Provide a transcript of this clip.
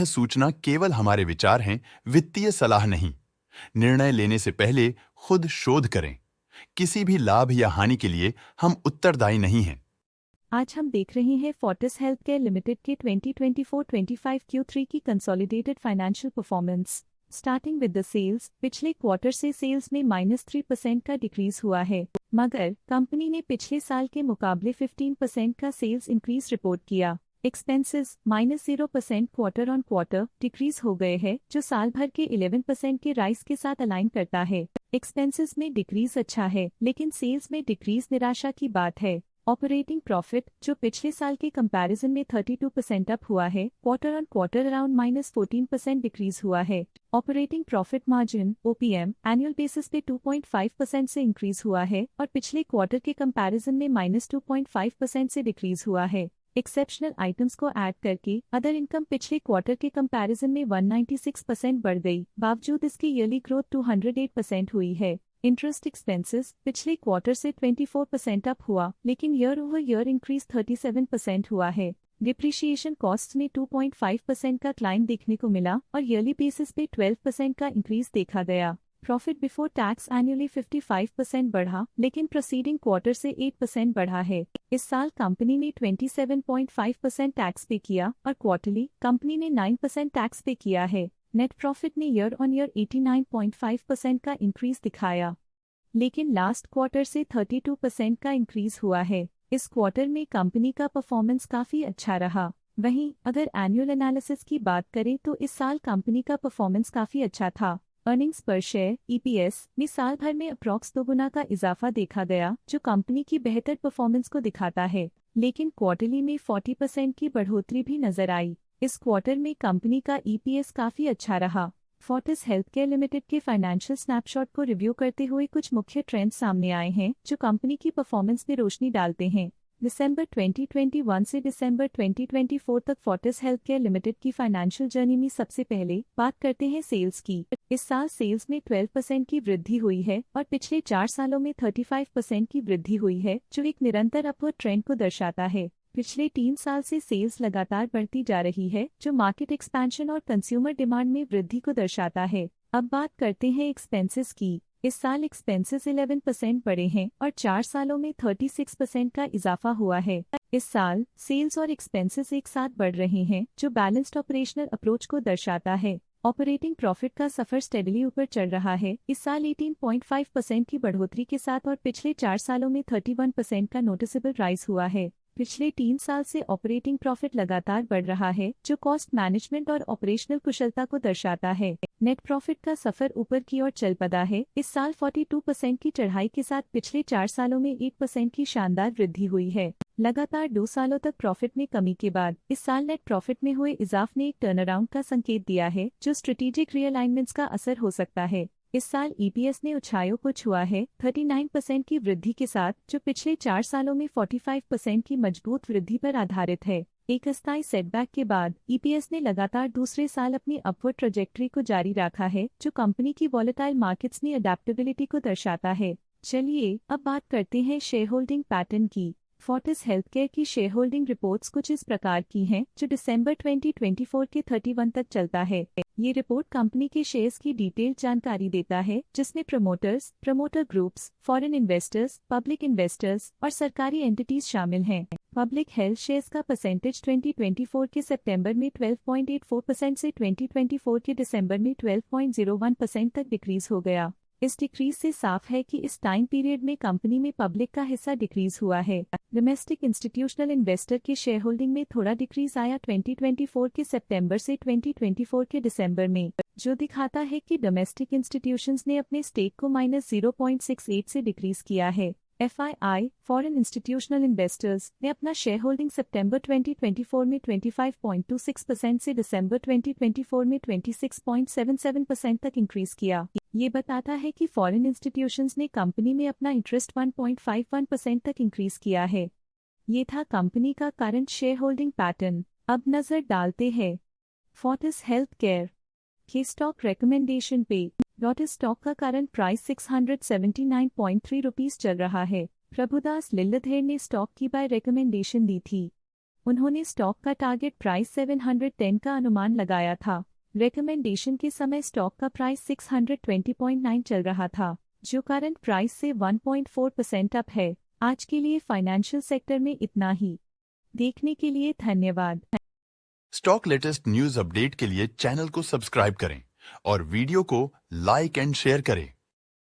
सूचना केवल हमारे विचार हैं, वित्तीय सलाह नहीं। निर्णय लेने से पहले खुद शोध करें। किसी भी लाभ या हानि के लिए हम उत्तरदायी नहीं हैं। आज हम देख रहे हैं फोर्टिस हेल्थकेयर लिमिटेड के 2024-25 Q3 की consolidated financial performance. Starting with the sales, पिछले क्वार्टर से सेल्स में -3% का डिक्रीज हुआ है, मगर कंपनी ने पिछले साल के मुकाबले 15% का सेल्स इंक्रीज रिपोर्ट किया। Expenses -0% quarter on quarter decrease हो गए हैं, जो साल भर के 11% के राइज के साथ अलाइन करता है। एक्सपेंसेस में डिक्रीज अच्छा है, लेकिन सेल्स में डिक्रीज निराशा की बात है। ऑपरेटिंग प्रॉफिट, जो पिछले साल के कंपैरिजन में 32% अप हुआ है, quarter on quarter around -14% decrease हुआ है। Operating profit margin (OPM) annual basis पे 2.5% से इंक्रीज हुआ है और पिछले क्वार्टर के कंपैरिजन में -2.5% से डिक्रीज हुआ है। एक्सेप्शनल आइटम्स को ऐड करके अदर इनकम पिछले क्वार्टर के कंपैरिजन में 196% बढ़ गई, बावजूद इसकी ईयरली ग्रोथ 208% हुई है। इंटरेस्ट एक्सपेंसेस पिछले क्वार्टर से 24% अप हुआ, लेकिन ईयर ओवर ईयर इंक्रीज 37% हुआ है। डिप्रिशिएशन कॉस्ट में 2.5% का क्लाइम देखने को मिला और ईयरली बेसिस पे 12% का इंक्रीज देखा गया। प्रॉफिट बिफोर टैक्स एनुअली 55% बढ़ा, लेकिन प्रोसीडिंग क्वार्टर से 8% बढ़ा है। इस साल कंपनी ने 27.5% टैक्स पे किया और क्वार्टरली कंपनी ने 9% टैक्स पे किया है। नेट प्रॉफिट ने ईयर ऑन ईयर 89.5% का इंक्रीज दिखाया, लेकिन लास्ट क्वार्टर से 32% का इंक्रीज हुआ है। इस क्वार्टर में कंपनी का परफॉर्मेंस काफी अच्छा रहा। वहीं अगर एनुअल एनालिसिस की बात करें तो इस साल कंपनी का परफॉर्मेंस काफी अच्छा था। अर्निंग्स पर शेयर (EPS) में साल भर में अप्रॉक्स 2 गुना का इजाफा देखा गया, जो कंपनी की बेहतर परफॉर्मेंस को दिखाता है, लेकिन क्वार्टरली में 40% की बढ़ोतरी भी नजर आई। इस क्वार्टर में कंपनी का EPS काफी अच्छा रहा। फोर्टिस हेल्थकेयर लिमिटेड के फाइनेंशियल स्नैपशॉट को रिव्यू करते हुए कुछ मुख्य ट्रेंड्स सामने आए हैं, जो कंपनी की परफॉर्मेंस में रोशनी डालते हैं। दिसंबर 2021 से दिसंबर 2024 तक फोर्टिस हेल्थकेयर लिमिटेड की फाइनेंशियल जर्नी में सबसे पहले बात करते हैं सेल्स की। इस साल सेल्स में 12% की वृद्धि हुई है और पिछले 4 सालों में 35% की वृद्धि हुई है, जो एक निरंतर अपवर्ड ट्रेंड को दर्शाता है। पिछले 3 साल से सेल्स लगातार बढ़ती जा रही है, जो मार्केट एक्सपेंशन और कंज्यूमर डिमांड में वृद्धि को दर्शाता है। अब बात करते हैं एक्सपेंसेस की। इस साल एक्सपेंसेस 11% बढ़े हैं और 4 सालों में 36% का इजाफा हुआ है। इस साल सेल्स और एक्सपेंसेस एक साथ बढ़ रहे हैं, जो बैलेंस्ड ऑपरेशनल अप्रोच को दर्शाता है। ऑपरेटिंग प्रॉफिट का सफर स्टेडली ऊपर चल रहा है, इस साल 18.5% की बढ़ोतरी के साथ और पिछले 4 सालों में 31% का नोटिसेबल राइज हुआ है। पिछले 3 साल से ऑपरेटिंग प्रॉफिट लगातार बढ़ रहा है, जो कॉस्ट मैनेजमेंट और ऑपरेशनल कुशलता को दर्शाता है। नेट प्रॉफिट का सफर ऊपर की ओर चल पड़ा है, इस साल 42% की चढ़ाई के साथ पिछले 4 सालों में 8% की शानदार वृद्धि हुई है। लगातार 2 सालों तक प्रॉफिट में कमी के बाद इस साल नेट प्रॉफिट में हुए इजाफ ने एक टर्नअराउंड का संकेत दिया है, जो स्ट्रेटेजिक रीअलाइनमेंट्स का असर हो सकता है। इस साल EPS ने ऊंचाइयों को छुआ है, 39% की वृद्धि के साथ, जो पिछले 4 सालों में 45% की मजबूत वृद्धि पर आधारित है। एक अस्थायी सेटबैक के बाद EPS ने लगातार दूसरे साल अपनी अपवर्ड ट्रैजेक्टरी को जारी रखा है, जो कंपनी की वॉलेटाइल मार्केट्स में अडेप्टेबिलिटी को दर्शाता है। चलिए अब बात करते हैं शेयर होल्डिंग पैटर्न की। फोर्टिस हेल्थकेयर की शेयर होल्डिंग रिपोर्ट्स कुछ इस प्रकार की हैं, जो दिसंबर 2024 के 31 तक चलता है। ये रिपोर्ट कंपनी के शेयर्स की डिटेल्ड जानकारी देता है, जिसमें promoters, promoter groups, foreign investors, public investors और सरकारी एंटिटीज शामिल हैं। पब्लिक हेल्थ शेयर्स का परसेंटेज 2024 के सितंबर में 12.84% से 2024 के दिसंबर में 12.01% तक डिक्रीज हो गया। इस डिक्रीज से साफ है कि इस टाइम पीरियड में कंपनी में पब्लिक का हिस्सा डिक्रीज हुआ है। डोमेस्टिक इंस्टीट्यूशनल इन्वेस्टर के शेयर होल्डिंग में थोड़ा डिक्रीज आया 2024 के सितंबर से 2024 के दिसंबर में, जो दिखाता है कि डोमेस्टिक इंस्टीट्यूशंस ने अपने स्टेक को -0.68 से डिक्रीज किया है। FII फॉरेन इंस्टीट्यूशनल इन्वेस्टर्स ने अपना शेयर होल्डिंग सितंबर 2024 में 25.26% से दिसंबर 2024 में 26.77% तक इंक्रीज किया। ये बताता है कि फॉरेन इंस्टीट्यूशंस ने कंपनी में अपना इंटरेस्ट 1.51% तक इंक्रीज किया है। ये था कंपनी का करंट शेयर होल्डिंग पैटर्न। अब नजर डालते हैं फोर्टिस हेल्थकेयर के स्टॉक रिकमेंडेशन पे। डॉट स्टॉक का करंट प्राइस 679.3 रुपीस चल रहा है। प्रभुदास लिल्लधेर ने स्टॉक की बाय रिकमेंडेशन दी थी। उन्होंने स्टॉक का टारगेट प्राइस 710 का अनुमान लगाया था। रिकमेंडेशन के समय स्टॉक का प्राइस 620.9 चल रहा था, जो करंट प्राइस से 1.4% अप है। आज के लिए फाइनेंशियल सेक्टर में इतना ही। देखने के लिए धन्यवाद। स्टॉक लेटेस्ट न्यूज अपडेट के लिए चैनल को सब्सक्राइब करें और वीडियो को लाइक एंड शेयर करें।